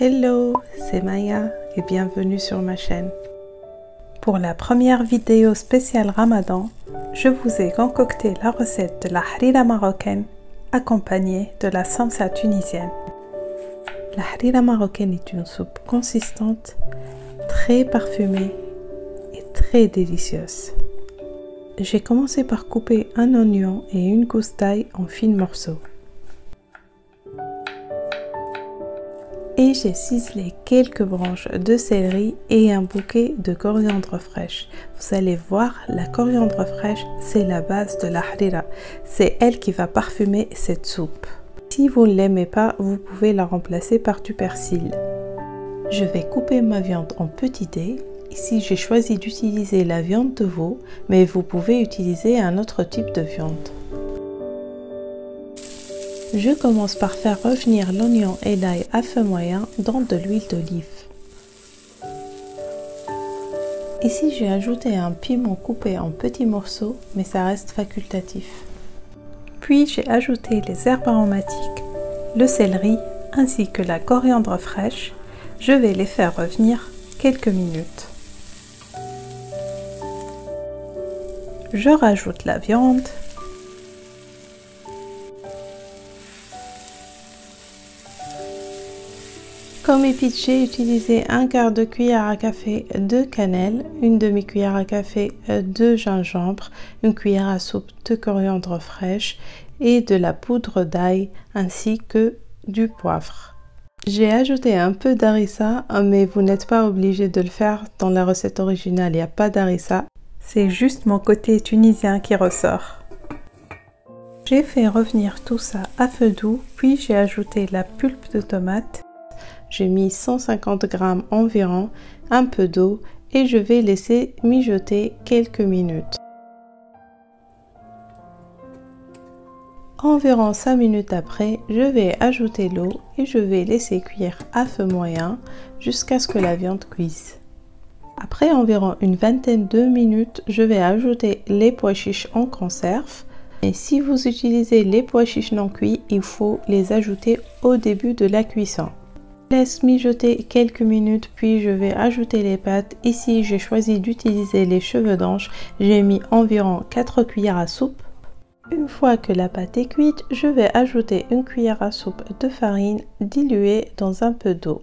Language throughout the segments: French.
Hello, c'est Maya et bienvenue sur ma chaîne. Pour la première vidéo spéciale Ramadan, je vous ai concocté la recette de la harira marocaine accompagnée de la samsa tunisienne. La harira marocaine est une soupe consistante, très parfumée et très délicieuse. J'ai commencé par couper un oignon et une gousse d'ail en fines morceaux. Et j'ai ciselé quelques branches de céleri et un bouquet de coriandre fraîche. Vous allez voir, la coriandre fraîche, c'est la base de la harira. C'est elle qui va parfumer cette soupe. Si vous ne l'aimez pas, vous pouvez la remplacer par du persil. Je vais couper ma viande en petits dés. Ici, j'ai choisi d'utiliser la viande de veau, mais vous pouvez utiliser un autre type de viande. Je commence par faire revenir l'oignon et l'ail à feu moyen dans de l'huile d'olive. Ici, j'ai ajouté un piment coupé en petits morceaux, mais ça reste facultatif. Puis, j'ai ajouté les herbes aromatiques, le céleri ainsi que la coriandre fraîche. Je vais les faire revenir quelques minutes. Je rajoute la viande. Comme épice, j'ai utilisé un quart de cuillère à café de cannelle, une demi-cuillère à café de gingembre, une cuillère à soupe de coriandre fraîche et de la poudre d'ail ainsi que du poivre. J'ai ajouté un peu d'harissa, mais vous n'êtes pas obligé de le faire. Dans la recette originale, il n'y a pas d'harissa. C'est juste mon côté tunisien qui ressort. J'ai fait revenir tout ça à feu doux, puis j'ai ajouté la pulpe de tomate. J'ai mis 150 g environ, un peu d'eau et je vais laisser mijoter quelques minutes. Environ 5 minutes après, je vais ajouter l'eau et je vais laisser cuire à feu moyen jusqu'à ce que la viande cuise. Après environ une vingtaine de minutes, je vais ajouter les pois chiches en conserve. Et si vous utilisez les pois chiches non cuits, il faut les ajouter au début de la cuisson. Laisse mijoter quelques minutes, puis je vais ajouter les pâtes. Ici, j'ai choisi d'utiliser les cheveux d'ange. J'ai mis environ 4 cuillères à soupe. Une fois que la pâte est cuite, je vais ajouter une cuillère à soupe de farine diluée dans un peu d'eau.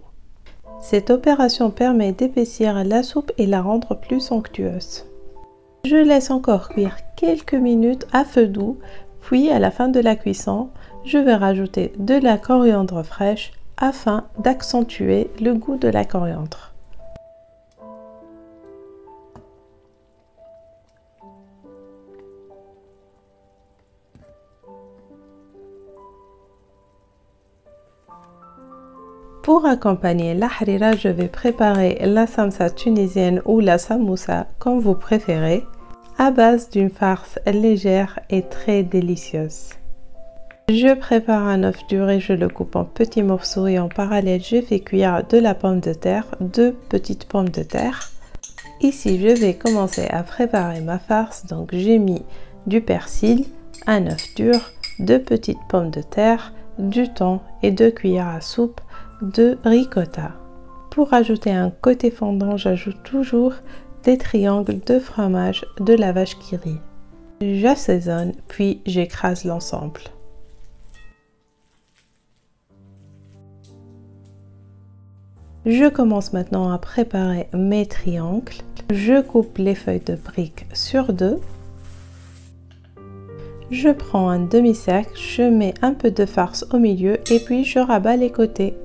Cette opération permet d'épaissir la soupe et la rendre plus onctueuse. Je laisse encore cuire quelques minutes à feu doux, puis à la fin de la cuisson, je vais rajouter de la coriandre fraîche afin d'accentuer le goût de la coriandre. Pour accompagner la harira, je vais préparer la samsa tunisienne ou la samoussa, comme vous préférez, à base d'une farce légère et très délicieuse. Je prépare un œuf dur et je le coupe en petits morceaux et en parallèle, je fais cuire de la pomme de terre, 2 petites pommes de terre. Ici, je vais commencer à préparer ma farce, donc j'ai mis du persil, un œuf dur, 2 petites pommes de terre, du thon et 2 cuillères à soupe de ricotta. Pour ajouter un côté fondant, j'ajoute toujours des triangles de fromage de la vache qui rit. J'assaisonne puis j'écrase l'ensemble. Je commence maintenant à préparer mes triangles. Je coupe les feuilles de briques sur 2. Je prends un demi-cercle, je mets un peu de farce au milieu et puis je rabats les côtés.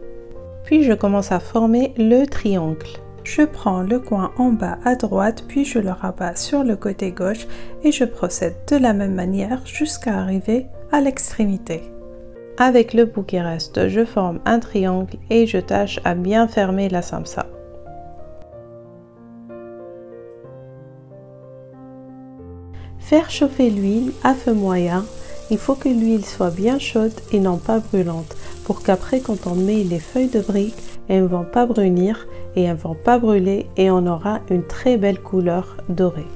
Puis je commence à former le triangle. Je prends le coin en bas à droite, puis je le rabats sur le côté gauche et je procède de la même manière jusqu'à arriver à l'extrémité. Avec le bout qui reste, je forme un triangle et je tâche à bien fermer la samsa. Faire chauffer l'huile à feu moyen. Il faut que l'huile soit bien chaude et non pas brûlante pour qu'après quand on met les feuilles de briques, elles ne vont pas brunir et elles ne vont pas brûler et on aura une très belle couleur dorée.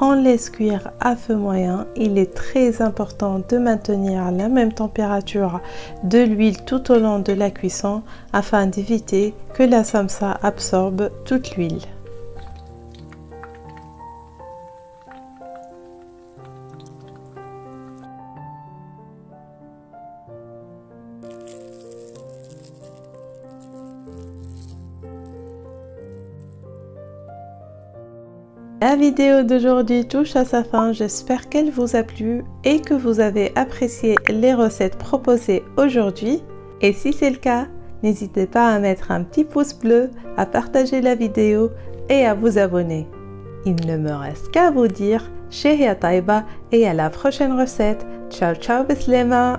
On laisse cuire à feu moyen. Il est très important de maintenir la même température de l'huile tout au long de la cuisson afin d'éviter que la samsa absorbe toute l'huile. La vidéo d'aujourd'hui touche à sa fin, j'espère qu'elle vous a plu et que vous avez apprécié les recettes proposées aujourd'hui. Et si c'est le cas, n'hésitez pas à mettre un petit pouce bleu, à partager la vidéo et à vous abonner. Il ne me reste qu'à vous dire Shehia Taiba et à la prochaine recette. Ciao ciao bislema.